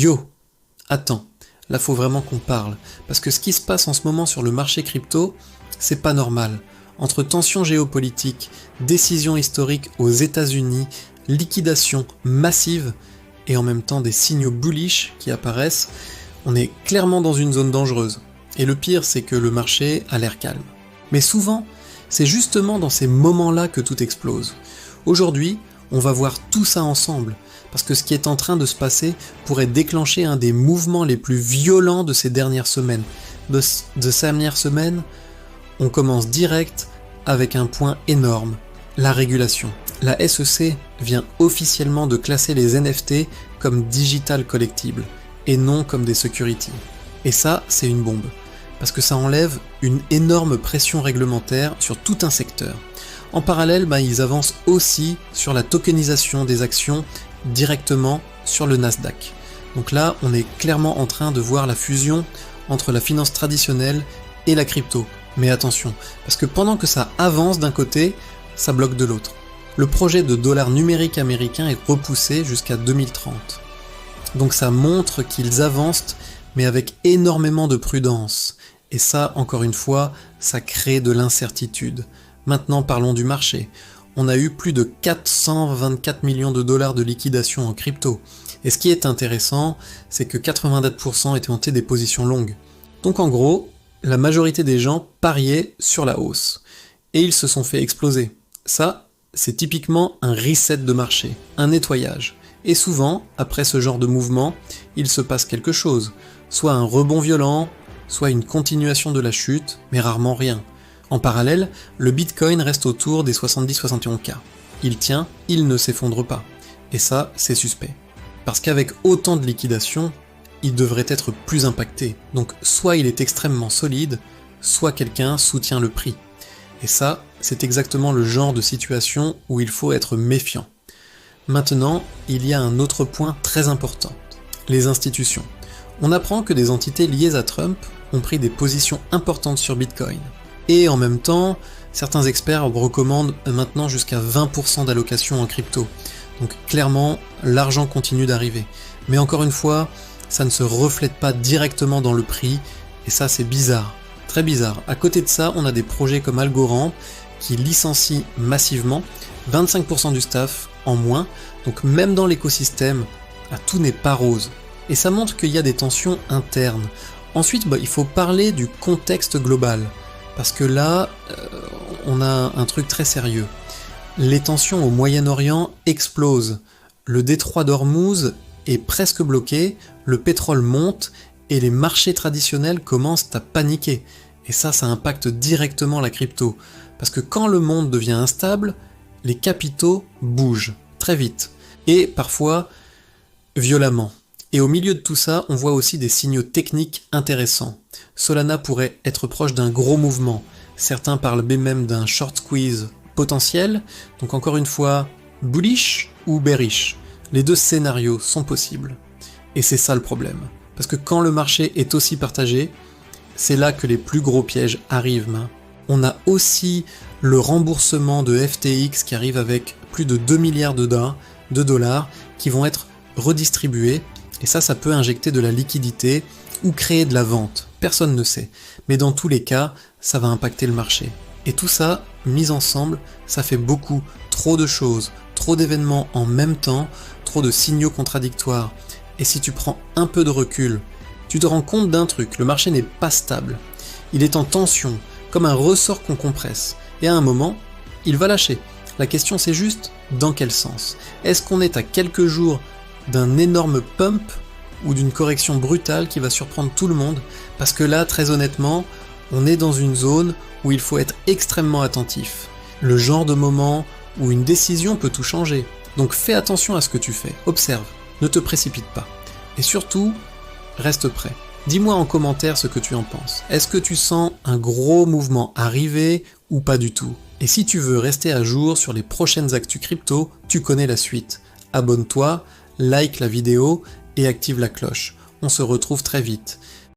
Yo, attends, là faut vraiment qu'on parle, parce que ce qui se passe en ce moment sur le marché crypto, c'est pas normal. Entre tensions géopolitiques, décisions historiques aux États-Unis, liquidation massive, et en même temps des signaux bullish qui apparaissent, on est clairement dans une zone dangereuse. Et le pire, c'est que le marché a l'air calme. Mais souvent, c'est justement dans ces moments-là que tout explose. Aujourd'hui, on va voir tout ça ensemble, parce que ce qui est en train de se passer pourrait déclencher un des mouvements les plus violents de ces dernières semaines. De ces dernières semaines, on commence direct avec un point énorme, la régulation. La SEC vient officiellement de classer les NFT comme digital collectibles, et non comme des securities. Et ça, c'est une bombe, parce que ça enlève une énorme pression réglementaire sur tout un secteur. En parallèle, ils avancent aussi sur la tokenisation des actions directement sur le Nasdaq. Donc là, on est clairement en train de voir la fusion entre la finance traditionnelle et la crypto. Mais attention, parce que pendant que ça avance d'un côté, ça bloque de l'autre. Le projet de dollar numérique américain est repoussé jusqu'à 2030. Donc ça montre qu'ils avancent, mais avec énormément de prudence. Et ça, encore une fois, ça crée de l'incertitude. Maintenant, parlons du marché. On a eu plus de 424 millions de dollars de liquidation en crypto. Et ce qui est intéressant, c'est que 87% étaient montés des positions longues. Donc en gros, la majorité des gens pariaient sur la hausse. Et ils se sont fait exploser. Ça, c'est typiquement un reset de marché, un nettoyage. Et souvent, après ce genre de mouvement, il se passe quelque chose. Soit un rebond violent, soit une continuation de la chute, mais rarement rien. En parallèle, le Bitcoin reste autour des 70-71K. Il tient, il ne s'effondre pas. Et ça, c'est suspect. Parce qu'avec autant de liquidation, il devrait être plus impacté. Donc soit il est extrêmement solide, soit quelqu'un soutient le prix. Et ça, c'est exactement le genre de situation où il faut être méfiant. Maintenant, il y a un autre point très important. Les institutions. On apprend que des entités liées à Trump ont pris des positions importantes sur Bitcoin. Et en même temps, certains experts recommandent maintenant jusqu'à 20% d'allocation en crypto. Donc clairement, l'argent continue d'arriver. Mais encore une fois, ça ne se reflète pas directement dans le prix, et ça c'est bizarre, très bizarre. À côté de ça, on a des projets comme Algorand qui licencient massivement, 25% du staff en moins, donc même dans l'écosystème, tout n'est pas rose. Et ça montre qu'il y a des tensions internes. Ensuite, il faut parler du contexte global. Parce que là, on a un truc très sérieux. Les tensions au Moyen-Orient explosent. Le détroit d'Ormuz est presque bloqué, le pétrole monte et les marchés traditionnels commencent à paniquer. Et ça impacte directement la crypto. Parce que quand le monde devient instable, les capitaux bougent très vite. Et parfois, violemment. Et au milieu de tout ça, on voit aussi des signaux techniques intéressants. Solana pourrait être proche d'un gros mouvement. Certains parlent même d'un short squeeze potentiel. Donc encore une fois, bullish ou bearish. Les deux scénarios sont possibles. Et c'est ça le problème. Parce que quand le marché est aussi partagé, c'est là que les plus gros pièges arrivent. On a aussi le remboursement de FTX qui arrive avec plus de 2 milliards de dollars qui vont être redistribués. Et ça peut injecter de la liquidité ou créer de la vente. Personne ne sait. Mais dans tous les cas, ça va impacter le marché. Et tout ça, mis ensemble, ça fait beaucoup, trop de choses, trop d'événements en même temps, trop de signaux contradictoires. Et si tu prends un peu de recul, tu te rends compte d'un truc, le marché n'est pas stable. Il est en tension, comme un ressort qu'on compresse. Et à un moment, il va lâcher. La question c'est juste, dans quel sens ? Est-ce qu'on est à quelques jours d'un énorme pump ou d'une correction brutale qui va surprendre tout le monde, parce que là, très honnêtement, on est dans une zone où il faut être extrêmement attentif. Le genre de moment où une décision peut tout changer. Donc fais attention à ce que tu fais, observe, ne te précipite pas. Et surtout, reste prêt. Dis-moi en commentaire ce que tu en penses. Est-ce que tu sens un gros mouvement arriver ou pas du tout ? Et si tu veux rester à jour sur les prochaines actus crypto, tu connais la suite. Abonne-toi, like la vidéo et active la cloche. On se retrouve très vite.